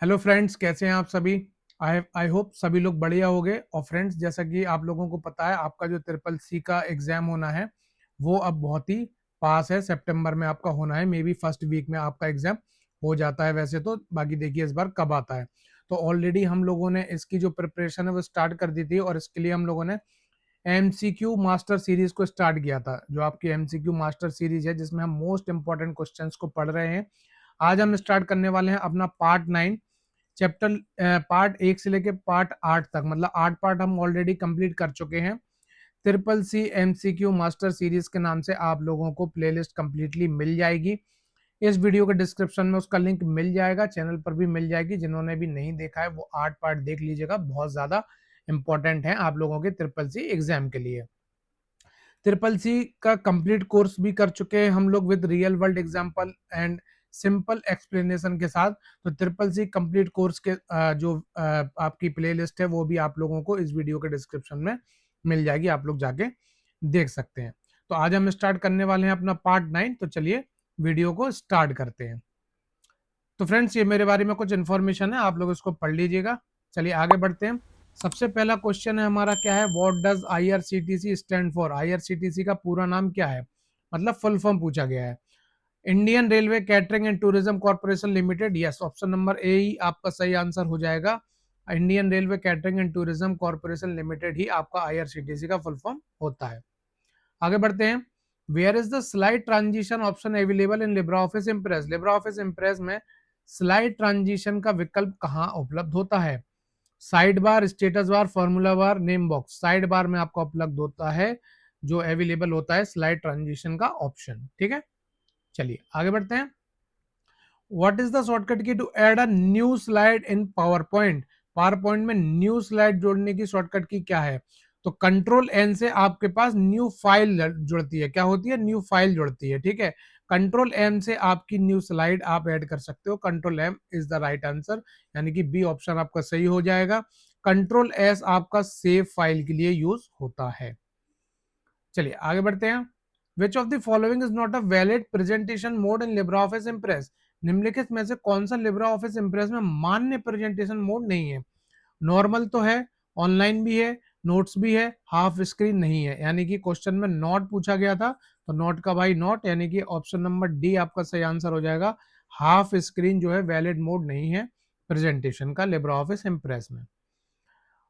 Hello friends, कैसे हैं आप सभी। आई होप सभी लोग बढ़िया होंगे। और फ्रेंड्स, जैसा कि आप लोगों को पता है, आपका जो ट्रिपल सी का एग्जाम होना है वो अब बहुत ही पास है। सितंबर में आपका होना है, मे बी फर्स्ट वीक में आपका एग्जाम हो जाता है वैसे तो। बाकी देखिए इस बार कब आता है। तो ऑलरेडी हम लोगों ने इसकी जो प्रिपरेशन है वो स्टार्ट कर दी थी, और इसके लिए हम लोगों ने एमसीक्यू मास्टर सीरीज को स्टार्ट किया था। जो आपकी एमसीक्यू मास्टर सीरीज है, जिसमें हम मोस्ट इंपॉर्टेंट क्वेश्चंस को पढ़ रहे हैं। आज हम स्टार्ट करने वाले हैं अपना पार्ट 9 चैप्टर। पार्ट 1 से लेके पार्ट 8 तक, मतलब 8 पार्ट हम ऑलरेडी कंप्लीट कर चुके हैं। Triple C MCQ master series के नाम से आप लोगों को प्लेलिस्ट कंप्लीटली मिल जाएगी। इस वीडियो के डिस्क्रिप्शन में उसका लिंक मिल जाएगा, चैनल पर भी मिल जाएगी। जिन्होंने भी नहीं देखा है वो 8 पार्ट देख लीजिएगा, बहुत ज्यादा इंपॉर्टेंट है आप लोगों के ट्रिपल सी एग्जाम के लिए। ट्रिपल सी का कंप्लीट कोर्स भी कर चुके हैं हम लोग with real world example and simple explanation के साथ। तो ट्रिपल सी कंप्लीट कोर्स के जो आपकी प्लेलिस्ट है वो भी आप लोगों को इस वीडियो के डिस्क्रिप्शन में मिल जाएगी, आप लोग जाके देख सकते हैं। तो आज हम स्टार्ट करने वाले हैं अपना पार्ट 9। तो चलिए वीडियो को स्टार्ट करते हैं। तो फ्रेंड्स, ये मेरे बारे में कुछ इन्फॉर्मेशन है, आप लोग इसको पढ़ लीजिएगा। चलिए आगे बढ़ते हैं। सबसे पहला क्वेश्चन है हमारा, क्या है, what does IRCTC stand for. IRCTC का पूरा नाम क्या है, मतलब फुल फॉर्म पूछा गया है। Indian Railway Catering and Tourism Corporation Limited. Yes, option number A ही आपका सही आंसर हो जाएगा। Indian Railway Catering and Tourism Corporation Limited ही आपका आईआरसीटीसी का फुल फॉर्म होता है। आगे बढ़ते हैं। Where is the slide transition option available in Libra office Impress. LibreOffice Impress में स्लाइड ट्रांजिशन का विकल्प कहाँ उपलब्ध होता है। Side bar, status bar, formula bar, name box. Side bar में आपको उपलब्ध होता है जो अवेलेबल होता है स्लाइड ट्रांजिशन का ऑप्शन। ठीक है, चलिए आगे बढ़ते हैं। What is the shortcut key to add a new slide in PowerPoint. PowerPoint में न्यू स्लाइड जोड़ने की शॉर्टकट की क्या है। तो कंट्रोल एन से आपके पास न्यू फाइल जुड़ती है। क्या होती है, न्यू फाइल जुड़ती है। ठीक है, कंट्रोल एम से आपकी न्यू स्लाइड आप ऐड कर सकते हो। Control M is the right answer, यानी कि बी ऑप्शन आपका सही हो जाएगा। कंट्रोल एस आपका सेव फाइल के लिए यूज होता है। चलिए आगे बढ़ते हैं। Which of the following is not a valid presentation mode in Libra office Impress. निम्नलिखित में से कौन सा लिब्रा ऑफिस इम्प्रेस में मान्य प्रेजेंटेशन मोड नहीं है। नॉर्मल तो है, ऑनलाइन भी है, नोट्स भी है, हाफ स्क्रीन नहीं है। यानी कि क्वेश्चन में नॉट पूछा गया था, तो नॉट का भाई नॉट, यानी कि ऑप्शन नंबर डी आपका सही आंसर हो जाएगा। हाफ स्क्रीन जो है वैलिड मोड नहीं है प्रेजेंटेशन का लिब्रा ऑफिस इम्प्रेस में।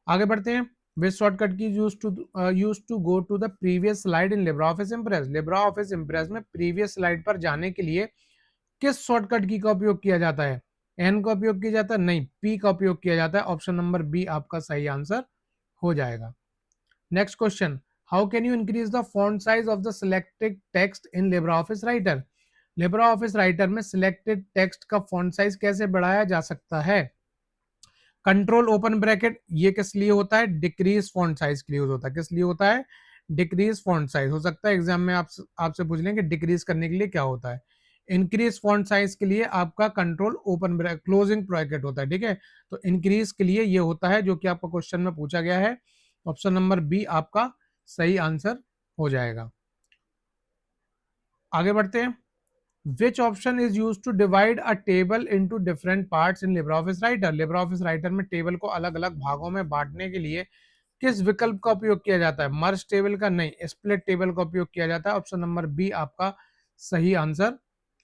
आगे बढ़ते हैं। Which shortcut key use to go to the previous slide in Libra office Impress. LibreOffice Impress में प्रीवियस स्लाइड पर जाने के लिए किस शॉर्टकट की का उपयोग किया जाता है। एन का उपयोग किया जाता है, नहीं, पी का उपयोग किया जाता है। ऑप्शन नंबर बी आपका सही आंसर हो जाएगा। Next question, how can you increase the font size of the selected text in Libra office Writer. LibreOffice Writer में सिलेक्टेड टेक्स्ट का फॉन्ट साइज कैसे बढ़ाया जा सकता है। कंट्रोल ओपन ब्रैकेट, ये किस लिए होता है, डिक्रीज फॉन्ट साइज के लिए यूज होता है। किस लिए होता है, डिक्रीज फॉन्ट साइज। हो सकता है एग्जाम में आपसे पूछ लें कि डिक्रीज करने के लिए क्या होता है। इंक्रीज फॉन्ट साइज के लिए आपका control open bracket closing bracket होता है। ठीक है, तो इंक्रीज के लिए ये होता है, जो कि आपका क्वेश्चन में पूछा गया है। ऑप्शन नंबर बी आपका सही आंसर हो जाएगा। आगे बढ़ते हैं। Which option is used to divide a table into different parts in LibreOffice Writer? LibreOffice Writer में टेबल को अलग अलग भागों में बांटने के लिए किस विकल्प का उपयोग किया जाता है। मर्ज टेबल का नहीं, स्प्लिट टेबल का उपयोग किया जाता है। ऑप्शन नंबर बी आपका सही आंसर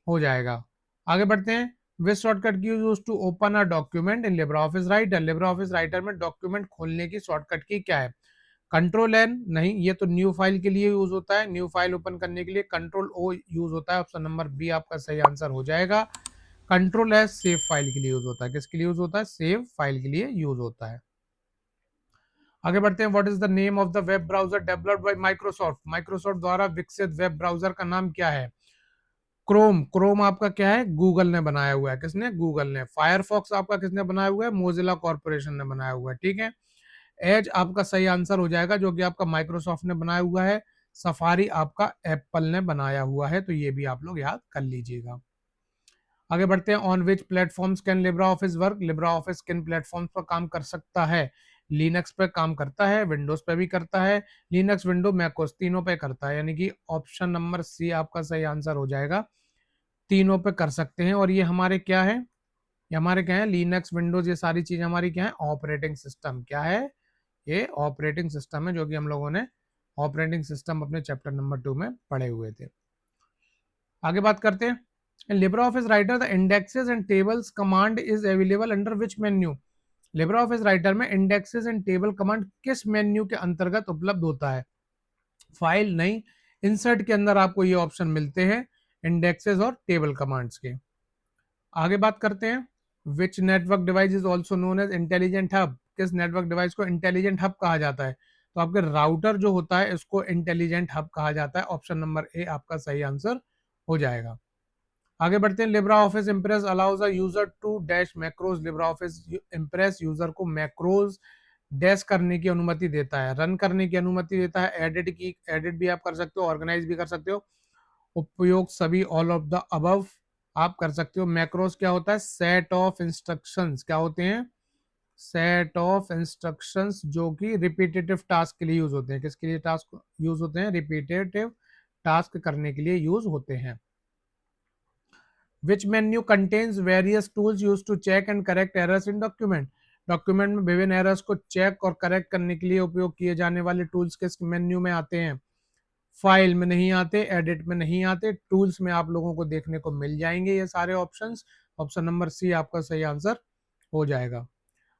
हो जाएगा। आगे बढ़ते हैं। Which shortcut key use to open a document in LibreOffice Writer। LibreOffice Writer में डॉक्यूमेंट खोलने की शॉर्टकट की क्या है। कंट्रोल एन नहीं, ये तो न्यू फाइल के लिए यूज होता है। न्यू फाइल ओपन करने के लिए कंट्रोल ओ यूज होता है। ऑप्शन नंबर बी आपका सही आंसर हो जाएगा। कंट्रोल एस सेव फाइल के लिए यूज होता है। किसके लिए यूज होता है, सेव फाइल के लिए यूज होता है। आगे बढ़ते हैं। What is the name of the web browser developed by Microsoft. Microsoft द्वारा विकसित वेब ब्राउजर का नाम क्या है। क्रोम। क्रोम आपका क्या है, गूगल ने बनाया हुआ है। किसने, गूगल ने। फायरफॉक्स आपका किसने बनाया हुआ है, मोजिला कॉर्पोरेशन ने बनाया हुआ है। ठीक है, एज आपका सही आंसर हो जाएगा, जो कि आपका माइक्रोसॉफ्ट ने बनाया हुआ है। सफारी आपका एप्पल ने बनाया हुआ है, तो ये भी आप लोग याद कर लीजिएगा। आगे बढ़ते हैं। On which platforms can Libra office work. Libra office किन प्लेटफॉर्म्स पर काम कर सकता है। लिनक्स पे काम करता है, विंडोज पे भी करता है। लिनक्स, विंडो, मैकोस तीनों पे करता है, यानी कि ऑप्शन नंबर सी आपका सही आंसर हो जाएगा। तीनों पे कर सकते हैं। और ये हमारे क्या है, ये हमारे क्या है, लिनक्स, विंडोज, ये सारी चीज हमारी क्या है, ऑपरेटिंग सिस्टम। क्या है ये, ऑपरेटिंग सिस्टम है, जो कि हम लोगों ने ऑपरेटिंग सिस्टम अपने चैप्टर नंबर 2 में पढ़े हुए थे। आगे बात करते हैं, इन Libre office writer the indexes and tables command is available under which menu. Libre office Writer में इंडेक्सेस एंड टेबल कमांड किस मेन्यू के अंतर्गत उपलब्ध होता है? फाइल नहीं, इंसर्ट के अंदर आपको ये ऑप्शन मिलते हैं, इंडेक्सेस और टेबल कमांड्स के। आगे बात करते हैं, which network device is also known as intelligent hub. किस नेटवर्क डिवाइस को इंटेलिजेंट हब कहा जाता है? तो आपके राउटर जो होता है इसको इंटेलिजेंट हब कहा जाता है। ऑप्शन नंबर ए आपका सही आंसर हो जाएगा। आगे बढ़ते हैं, LibreOffice Impress allows a user to dash macros. LibreOffice Impress user को मैक्रोज डैश करने की अनुमति देता है, रन करने की अनुमति देता है, एडिट भी आप कर सकते हो, ऑर्गेनाइज भी कर सकते हो, उपयोग सभी, ऑल ऑफ द अबव आप कर सकते हो। मैक्रोस क्या होता है? Set of instructions. क्या होते हैं? सेट ऑफ इंस्ट्रक्शंस, जो कि रिपीटेटिव टास्क के लिए यूज होते हैं। किसके लिए टास्क यूज होते हैं? रिपीटेटिव टास्क करने के लिए यूज होते हैं। Which menu contains various tools used to check and correct errors in document? Document में विभिन्न एरर्स को चेक और करेक्ट करने के लिए उपयोग किए जाने वाले टूल्स किस मेन्यू में आते हैं? फाइल में नहीं आते, एडिट में नहीं आते, टूल्स में आप लोगों को देखने को मिल जाएंगे ये सारे ऑप्शंस। ऑप्शन नंबर सी आपका सही आंसर हो जाएगा।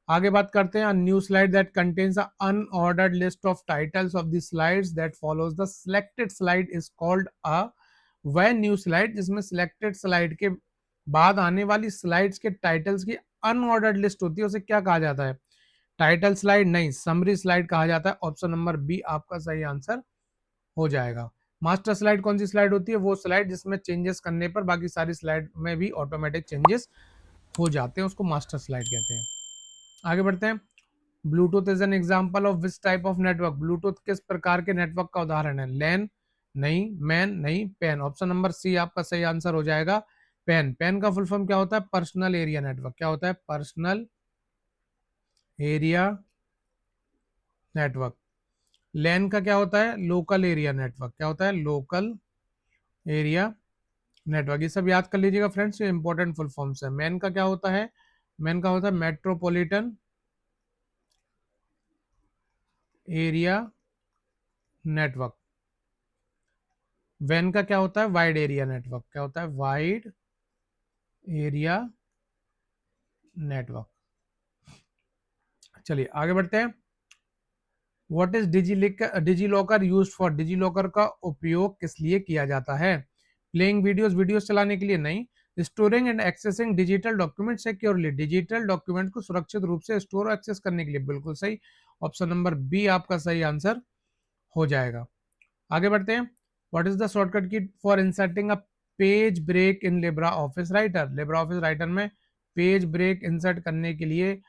आगे बात करते हैं, new slide that contains a unordered list of titles of the slides that follows the selected slide is called a. वह न्यू स्लाइड जिसमें सिलेक्टेड स्लाइड के बाद आने वाली स्लाइड्स के टाइटल्स की अनऑर्डर्ड लिस्ट होती है, उसे क्या कहा जाता है? टाइटल स्लाइड नहीं, समरी स्लाइड कहा जाता है। ऑप्शन नंबर बी आपका सही आंसर हो जाएगा। मास्टर स्लाइड कौन सी स्लाइड होती है? वो स्लाइड जिसमें चेंजेस करने पर बाकी सारी स्लाइड में भी ऑटोमेटिक चेंजेस हो जाते हैं, उसको मास्टर स्लाइड कहते हैं। आगे बढ़ते हैं, Bluetooth is an example of which type of network. Bluetooth किस प्रकार के नेटवर्क का उदाहरण है? लैन नहीं, मैन नहीं, पैन। ऑप्शन नंबर सी आपका सही आंसर हो जाएगा, पैन। पैन का फुल फॉर्म क्या होता है? Personal area network. क्या होता है? Personal area network. लैन का क्या होता है? Local area network. क्या होता है? Local area network. ये सब याद कर लीजिएगा फ्रेंड्स, ये इंपॉर्टेंट फुल फॉर्म्स है। मैन का क्या होता है? मैन का होता है मेट्रोपॉलिटन एरिया नेटवर्क। वैन का क्या होता है? Wide area network. क्या होता है? Wide area network. चलिए आगे बढ़ते हैं, what is DigiLocker use for. DigiLocker का उपयोग किस लिए किया जाता है? प्लेइंग वीडियोस, वीडियोस चलाने के लिए नहीं, storing and accessing digital document securely. Digital document को सुरक्षित रूप से स्टोर और एक्सेस करने के लिए। बिल्कुल सही, ऑप्शन नंबर बी आपका सही आंसर हो जाएगा। आगे बढ़ते हैं, what is the shortcut key for inserting a page break in Libra office Writer. LibreOffice Writer में पेज ब्रेक इंसर्ट करने के लिए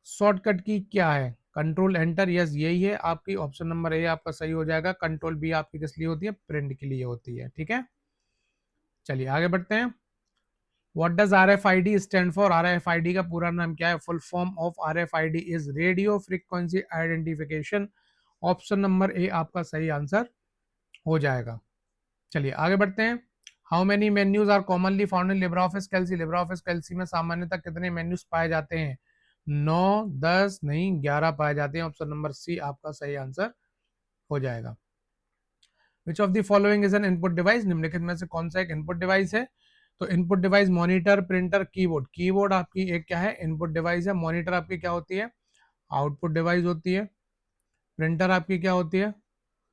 शॉर्टकट की क्या है? कंट्रोल एंटर, यस यही है आपकी। ऑप्शन नंबर ए आपका सही हो जाएगा। कंट्रोल बी आपकी किस लिए होती है? प्रिंट के लिए होती है। ठीक है, चलिए आगे बढ़ते हैं, what does RFID stand for. RFID का पूरा नाम क्या है? Full form of RFID is radio frequency identification. Option number A आपका सही आंसर हो जाएगा। चलिए आगे बढ़ते हैं, how many menus are commonly found in Libra office Calc. Libra office Calc में सामान्यतः कितने मेन्यूज पाए जाते हैं? 9, 10 नहीं, 11 पाए जाते हैं। ऑप्शन नंबर सी आपका सही आंसर हो जाएगा। विच of the following is N input device. निम्नलिखित में से कौन सा एक इनपुट डिवाइस है? तो input device monitor, printer, keyboard. Keyboard आपकी एक क्या है? इनपुट डिवाइस है। मॉनिटर आपकी क्या होती है? आउटपुट डिवाइस होती है। प्रिंटर आपकी क्या होती है?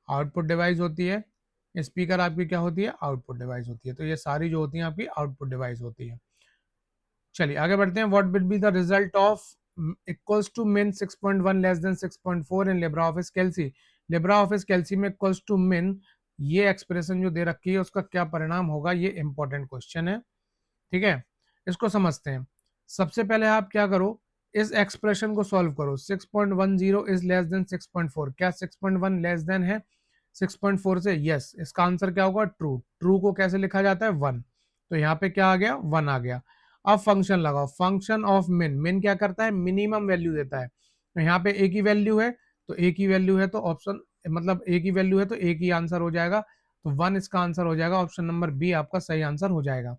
आउटपुट डिवाइस होती है। स्पीकर आपकी क्या होती है? आउटपुट डिवाइस होती है। तो ये सारी जो होती हैं आपकी आउटपुट डिवाइस होती है। चलिए आगे बढ़ते हैं, what will be the result of equals to min 6.1 less than 6.4 in Libra office Calc. Libra office Calc में इक्वल्स टू मिन, ये एक्सप्रेशन जो दे रखी है उसका क्या परिणाम होगा? ये इंपॉर्टेंट क्वेश्चन है। ठीक है, इसको समझते हैं। सबसे पहले आप क्या करो, इस एक्सप्रेशन को सॉल्व करो। 6.10 इज लेस देन 6.4। क्या 6.1 लेस देन है 6.4 से? यस, इसका आंसर क्या होगा? ट्रू। ट्रू को कैसे लिखा जाता है? 1। तो यहाँ पे क्या आ गया? 1 आ गया। अब फंक्शन लगाओ, फंक्शन ऑफ मिन। मिन क्या करता है? मिनिमम वैल्यू देता है। तो यहाँ पे एक ही वैल्यू है, तो एक ही वैल्यू है तो ऑप्शन, मतलब एक ही वैल्यू है तो एक ही आंसर हो जाएगा। तो 1 इसका आंसर हो जाएगा। ऑप्शन नंबर बी आपका सही आंसर हो जाएगा।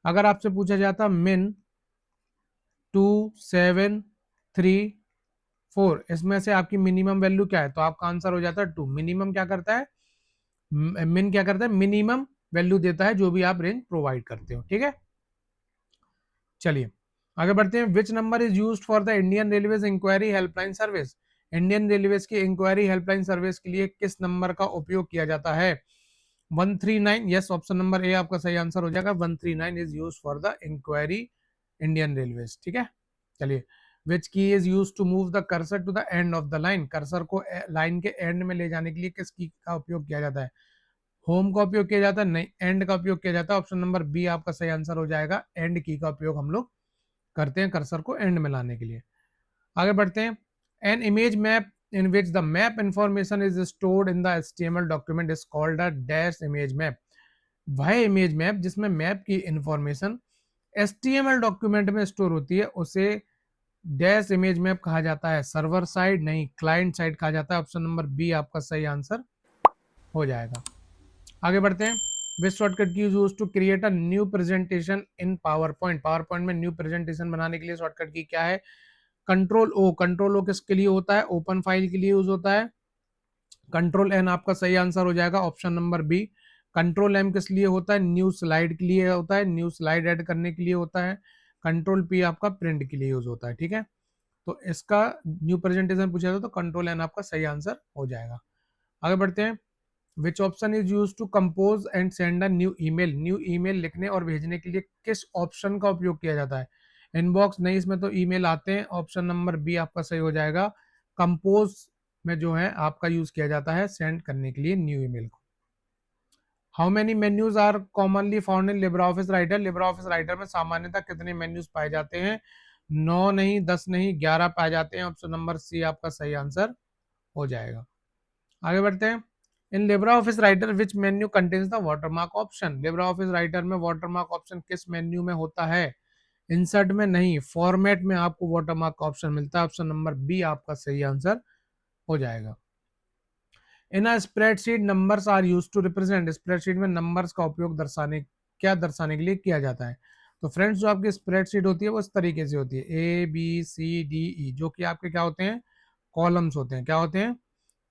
अगर आपसे पूछा जाता मिन 2734, इसमें से आपकी मिनिमम वैल्यू क्या है, तो आपका आंसर हो जाता है 2। मिनिमम क्या करता है, मिन क्या करता है, मिनिमम वैल्यू देता है जो भी आप रेंज प्रोवाइड करते हो, ठीक है। चलिए आगे बढ़ते हैं। Which number is used for the Indian railways enquiry helpline service. Indian railways की इंक्वायरी हेल्पलाइन सर्विस के लिए किस नंबर का उपयोग किया जाता है। 139, यस, ऑप्शन नंबर ए आपका सही आंसर हो जाएगा। 139 is use for the enquiry Indian railways, ठीक है। चलिए, which key is use to move the cursor to the end of the line. Cursor को लाइन के एंड में ले जाने के लिए किस की का उपयोग किया जाता है। होम का उपयोग किया जाता है, नहीं, एंड का उपयोग किया जाता है। ऑप्शन नंबर बी आपका सही आंसर हो जाएगा। एंड की का उपयोग हम लोग करते हैं कर्सर को एंड में लाने के लिए। आगे बढ़ते हैं। An image map in which the map information is stored in the HTML document is called a dash image map. वह इमेज मैप जिसमें मैप की इंफॉर्मेशन HTML डॉक्यूमेंट में स्टोर होती है उसे डैश इमेज मैप कहा जाता है। सर्वर साइड नहीं, क्लाइंट साइड कहा जाता है। ऑप्शन नंबर बी आपका सही आंसर हो जाएगा। आगे बढ़ते हैं। Which shortcut key use to create a new presentation in PowerPoint. PowerPoint में न्यू प्रेजेंटेशन बनाने के लिए शॉर्टकट की क्या है। कंट्रोल ओ। कंट्रोल ओ किसके लिए होता है, ओपन फाइल के लिए यूज होता है। कंट्रोल एन आपका सही आंसर हो जाएगा। Option number B. Control M किस लिए होता है, न्यू स्लाइड के लिए होता है, न्यू स्लाइड ऐड करने के लिए होता है। कंट्रोल पी आपका प्रिंट के लिए यूज होता है, ठीक है। तो इसका न्यू प्रेजेंटेशन पूछा था तो कंट्रोल एन आपका सही आंसर हो जाएगा। आगे बढ़ते हैं। Which option is use to compose and send a new email. New email लिखने और भेजने के लिए किस ऑप्शन का उपयोग किया जाता है। इनबॉक्स नहीं, इसमें तो ईमेल आते हैं। ऑप्शन नंबर बी आपका सही हो जाएगा। कंपोज में जो है आपका यूज किया जाता है सेंड करने के लिए न्यू ईमेल को। How many menus are commonly found in Libra office Writer. LibreOffice Writer में सामान्यतः कितने मेन्यूज पाए जाते हैं। 9 नहीं, 10 नहीं, 11 पाए जाते हैं। ऑप्शन नंबर सी आपका सही आंसर हो जाएगा। आगे बढ़ते हैं। In Libra office Writer which menu contains the watermark option. LibreOffice Writer में वाटरमार्क ऑप्शन किस मेन्यू में होता है। इंसर्ट में नहीं, फॉर्मेट में आपको वाटरमार्क का ऑप्शन मिलता है। ऑप्शन नंबर बी आपका सही आंसर हो जाएगा। In a spreadsheet numbers are use to represent. Spreadsheet में नंबर्स का उपयोग दर्शाने के लिए किया जाता है। तो फ्रेंड्स, जो आपकी स्प्रेडशीट होती है वो इस तरीके से होती है। ABCDE जो कि आपके क्या होते हैं, कॉलम्स होते हैं। क्या होते हैं,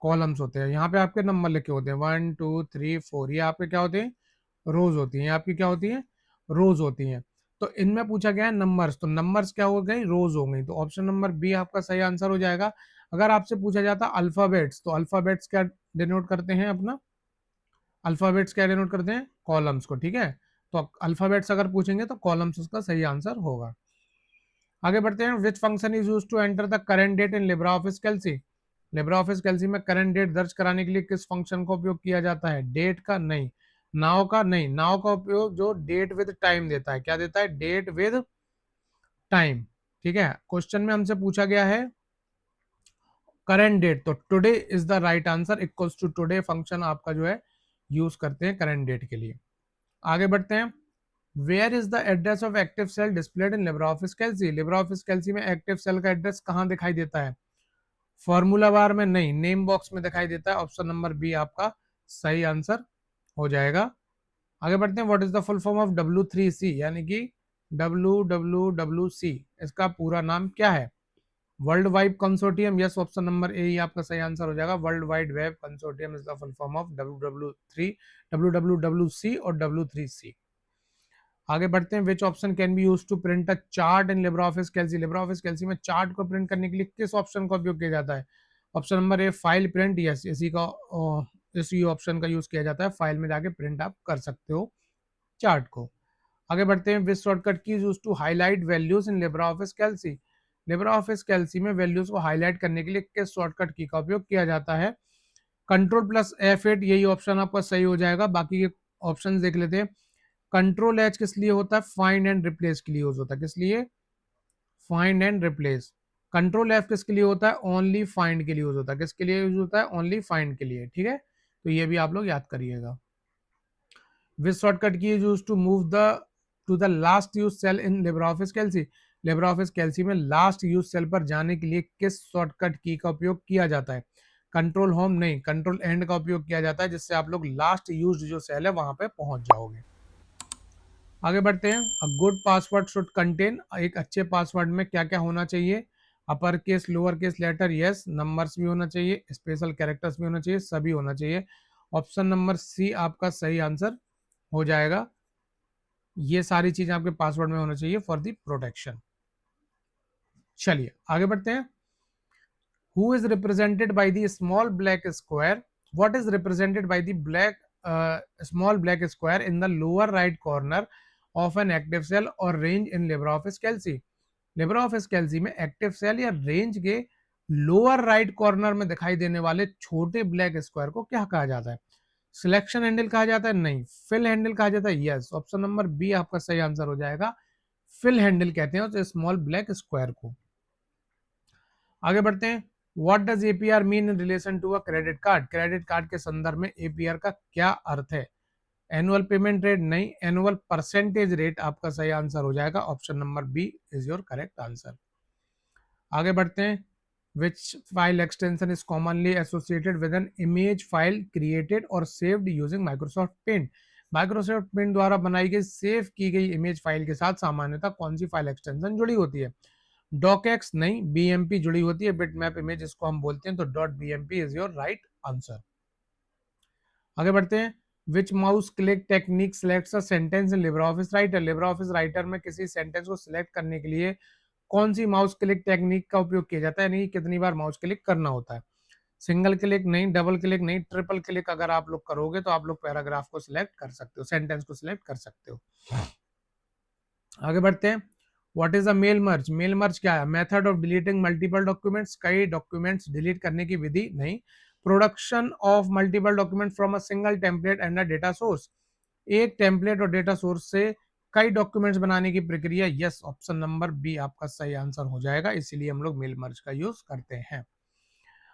कॉलम्स होते हैं। यहाँ पे आपके नंबर लिखे होते हैं 1 2 3 4। ये आपके क्या होते हैं, रोज होती हैं। आपकी क्या होती है, रोज होती हैं। तो इनमें पूछा गया है नंबर्स, तो नंबर्स क्या हो गई, रोज हो गई। तो ऑप्शन नंबर बी आपका सही आंसर हो जाएगा। अगर आपसे पूछा जाता अल्फाबेट्स, तो अल्फाबेट्स क्या डिनोट करते हैं अपना, अल्फाबेट्स क्या डिनोट करते हैं, कॉलम्स को, ठीक है। तो अल्फाबेट्स अगर पूछेंगे तो कॉलम्स उसका सही आंसर होगा। आगे बढ़ते हैं। Which function is use to enter the current date in Libra office Calc. Libra office Calc में करंट डेट दर्ज कराने के लिए किस फंक्शन का उपयोग किया जाता है। डेट का नहीं, नाउ का नहीं। नाउ का उपयोग जो डेट विद टाइम देता है। क्या देता है, डेट विद टाइम, ठीक है। क्वेश्चन में हमसे पूछा गया है करंट डेट, तो today is the right answer. Equals to today function आपका जो है यूज करते हैं करंट डेट के लिए। आगे बढ़ते हैं। Where is the address of active cell displayed in Libra office Calc. Libra office Calc में एक्टिव सेल का एड्रेस कहाँ दिखाई देता है। फॉर्मूला बार में नहीं, नेम बॉक्स में दिखाई देता है। ऑप्शन नंबर बी आपका सही आंसर हो जाएगा। आगे बढ़ते हैं। What is the full form of W3C, यानी कि WWWC, इसका पूरा नाम क्या है। World wide consortium, yes, option number A ही आपका सही आंसर हो जाएगा। World wide web consortium is the full form of WWWC और W3C। आगे बढ़ते हैं। Which option can be use to print a chart in Libra office Calc. Libra office Calc में चार्ट को प्रिंट करने के लिए किस ऑप्शन का उपयोग किया जाता है। ऑप्शन नंबर ए फाइल प्रिंट, यस, इसी ऑप्शन का यूज किया जाता है। फाइल में जाके प्रिंट आप कर सकते हो चार्ट को। आगे बढ़ते हैं। Which shortcut key use to highlight values in Libra office Calc. Libra office Calc में वैल्यूज को हाईलाइट करने के लिए किस शॉर्टकट की का उपयोग किया जाता है। Ctrl+F8, यही ऑप्शन आपका सही हो जाएगा। बाकी के ऑप्शन देख लेते हैं। Ctrl+H किस लिए होता है, फाइंड एंड रिप्लेस के लिए यूज होता है। किस लिए, फाइंड एंड रिप्लेस। Ctrl+F किसके लिए होता है, ओनली फाइंड के लिए यूज होता है। किसके लिए यूज होता है, ओनली फाइंड के लिए, ठीक है। तो ये भी आप लोग याद करिएगा। Which shortcut key use to move the to the last use cell in Libra office Calc. Libra office Calc में लास्ट यूज सेल पर जाने के लिए किस शॉर्टकट की का उपयोग किया जाता है। कंट्रोल होम नहीं, कंट्रोल एंड का उपयोग किया जाता है, जिससे आप लोग लास्ट यूज जो सेल है वहां पे पहुंच जाओगे। आगे बढ़ते हैं। A good password should contain, एक अच्छे पासवर्ड में क्या क्या होना चाहिए? Upper case, lower case letter, yes, numbers भी होना चाहिए, स्पेशल कैरेक्टर्स भी होना चाहिए, सभी होना चाहिए। ऑप्शन नंबर सी आपका सही आंसर हो जाएगा। ये सारी चीजें आपके पासवर्ड में होना चाहिए फॉर द प्रोटेक्शन। चलिए आगे बढ़ते हैं। Who is represented by the small black square? What is represented by the small black square in the lower right corner of an active cell or range in LibreOffice Calc? LibreOffice Calc में active cell या range के lower right corner में दिखाई देने वाले छोटे black square को क्या कहा जाता है? सिलेक्शन हैंडल कहा जाता है? नहीं। फिल हैंडल कहा जाता है? यस। ऑप्शन नंबर बी आपका सही आंसर हो जाएगा। फिल हैंडल कहते हैं उस स्मॉल ब्लैक स्क्वायर को। आगे बढ़ते हैं। What does APR mean in relation to a credit card? Credit card के संदर्भ में एपीआर का क्या अर्थ है? Annual payment rate? नहीं। एनुअल परसेंटेज रेट आपका सही आंसर हो जाएगा। Option number B is your correct answer. आगे बढ़ते हैं। Which file extension is commonly associated with an image file created और saved using Microsoft Paint? Microsoft Paint द्वारा बनाई गई सेव की गई इमेज फाइल के साथ सामान्यतः कौन सी फाइल एक्सटेंशन जुड़ी होती है? डॉकएक्स? नहीं। बीएमपी जुड़ी होती है, बिटमैप इमेज इसको हम बोलते हैं, तो dot BMP is your right answer. आगे बढ़ते हैं। Which mouse click technique selects a sentence in LibreOffice Writer? LibreOffice Writer में किसी सेंटेंस को सिलेक्ट करने के लिए कौन सी माउस क्लिक टेक्निक का उपयोग किया जाता है, यानी कि कितनी बार माउस क्लिक करना होता है? Single click? नहीं। Double click? नहीं। ट्रिपल क्लिक अगर आप लोग करोगे तो आप लोग पैराग्राफ को सिलेक्ट कर सकते हो, सेंटेंस को सिलेक्ट कर सकते हो। आगे बढ़ते हैं। What is a mail merge? Mail merge क्या है? Method of deleting multiple documents, कई डॉक्यूमेंट्स डिलीट करने की विधि? नहीं। Production of multiple document from a single template and a data source, एक टेम्पलेट और डेटा सोर्स से कई डॉक्यूमेंट्स बनाने की प्रक्रिया? यस। ऑप्शन नंबर बी आपका सही आंसर हो जाएगा, इसीलिए हम लोग मेल मर्ज का यूज करते हैं।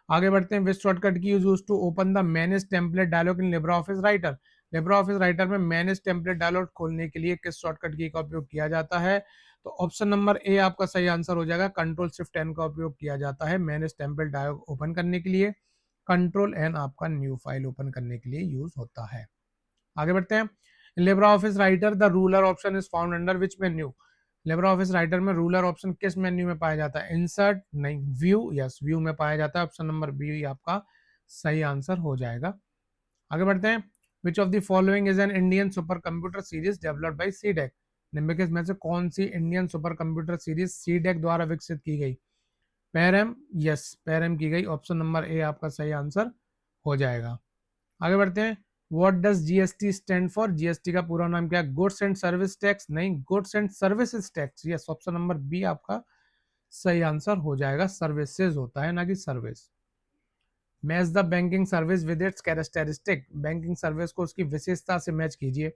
आगे बढ़ते हैं। Which shortcut key use to open the manage template dialog in LibreOffice Writer? LibreOffice Writer में मैनेज टेम्पलेट डायलॉग खोलने के लिए किस शॉर्टकट की का उपयोग किया जाता है? तो ऑप्शन नंबर ए आपका सही आंसर हो जाएगा। कंट्रोल शिफ्ट एन का उपयोग किया जाता है मैनेज टेम्पलेट डायलॉग ओपन करने के लिए। कंट्रोल एन आपका न्यू फाइल ओपन करने के लिए यूज होता है। आगे बढ़ते हैं। LibreOffice writer the ruler option is found under which menu? LibreOffice Writer में रूलर ऑप्शन किस मेन्यू में पाया जाता है? इंसर्ट? नहीं। व्यू? यस, व्यू में पाया जाता है। ऑप्शन नंबर बी आपका सही आंसर हो जाएगा। आगे बढ़ते हैं। Which of the following is an Indian super computer series developed by CDAC? निम्नलिखित में से कौन सी Indian super computer series CDAC द्वारा विकसित की गई? पैरम? यस, पैरम की गई। ऑप्शन नंबर ए आपका सही आंसर हो जाएगा। आगे बढ़ते हैं। What does GST stand for? GST का पूरा नाम क्या है? Goods and service tax? नहीं। Goods and services tax? Yes, option number B आपका सही आंसर हो जाएगा। सर्विसेज होता है ना कि service. Match the banking service with its characteristic, banking service को उसकी विशेषता से मैच कीजिए।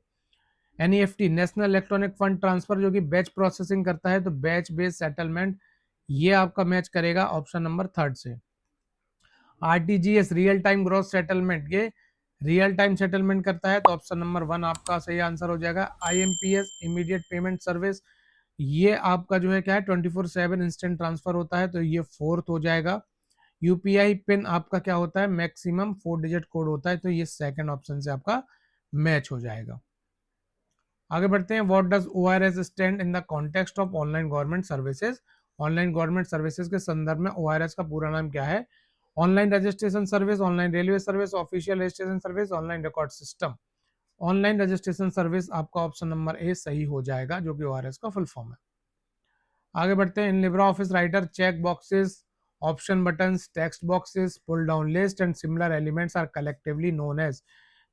NEFT, national electronic fund transfer, जो कि बैच प्रोसेसिंग करता है, तो बैच बेस्ड सेटलमेंट ये आपका मैच करेगा ऑप्शन नंबर थर्ड से। RTGS, real time gross settlement, ये रियल टाइम सेटलमेंट करता है, तो ऑप्शन नंबर वन आपका सही आंसर हो जाएगा। आईएमपीएस, इमीडिएट पेमेंट सर्विस, ये आपका जो है क्या है 24/7 इंस्टेंट ट्रांसफर होता है, तो ये फोर्थ हो जाएगा। यूपीआई पिन आपका क्या होता है? मैक्सिमम 4 डिजिट कोड होता है, तो ये सेकंड ऑप्शन से आपका मैच हो जाएगा। आगे बढ़ते हैं। What does ORS stand in the context of online government services? Online government services के संदर्भ में ओआरएस का पूरा नाम क्या है? Online registration service, online railway service, official registration service, online record system. Online registration service आपका ऑप्शन नंबर ए सही हो जाएगा, जो कि ओआरएस का फुल फॉर्म है। आगे बढ़ते हैं। In Libra office Writer check boxes, option buttons, text boxes, pull down list and similar elements are collectively known as?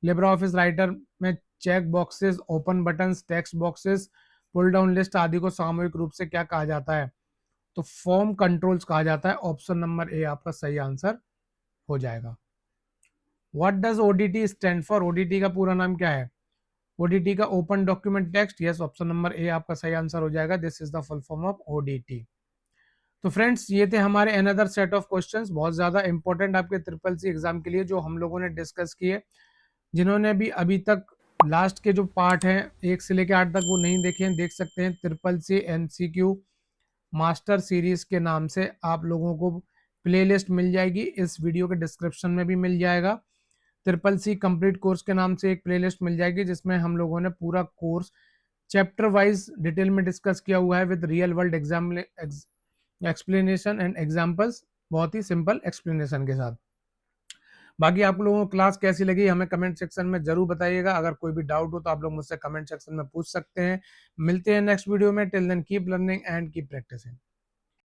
LibreOffice Writer में check boxes, open buttons, text boxes, pull down list आदि को सामूहिक रूप से क्या कहा जाता है? तो फॉर्म कंट्रोल्स कहा जाता है। ऑप्शन नंबर ए आपका सही आंसर हो जाएगा। What does ODT stand for? ODT का पूरा नाम क्या है? ओडीटी का open document text, yes, option number A आपका सही आंसर हो जाएगा। This is the full form of ODT. तो फ्रेंड्स, ये थे हमारे अनदर सेट ऑफ क्वेश्चंस, बहुत ज्यादा इंपॉर्टेंट आपके ट्रिपल सी एग्जाम के लिए, जो हम लोगों ने डिस्कस किए। जिन्होंने भी अभी तक लास्ट के जो पार्ट हैं 1 से लेकर 8 तक वो नहीं देखे हैं, देख सकते हैं। Triple C MCQ master series के नाम से आप लोगों को प्लेलिस्ट मिल जाएगी, इस वीडियो के डिस्क्रिप्शन में भी मिल जाएगा। ट्रिपल सी कंप्लीट कोर्स के नाम से एक प्लेलिस्ट मिल जाएगी, जिसमें हम लोगों ने पूरा कोर्स चैप्टर वाइज डिटेल में डिस्कस किया हुआ है with real world exam explanation and examples, बहुत ही सिंपल एक्सप्लेनेशन के साथ। बाकी आप लोगों को क्लास कैसी लगी हमें कमेंट सेक्शन में जरूर बताइएगा। अगर कोई भी डाउट हो तो आप लोग मुझसे कमेंट सेक्शन में पूछ सकते हैं। मिलते हैं नेक्स्ट वीडियो में। Till then keep learning and keep practising.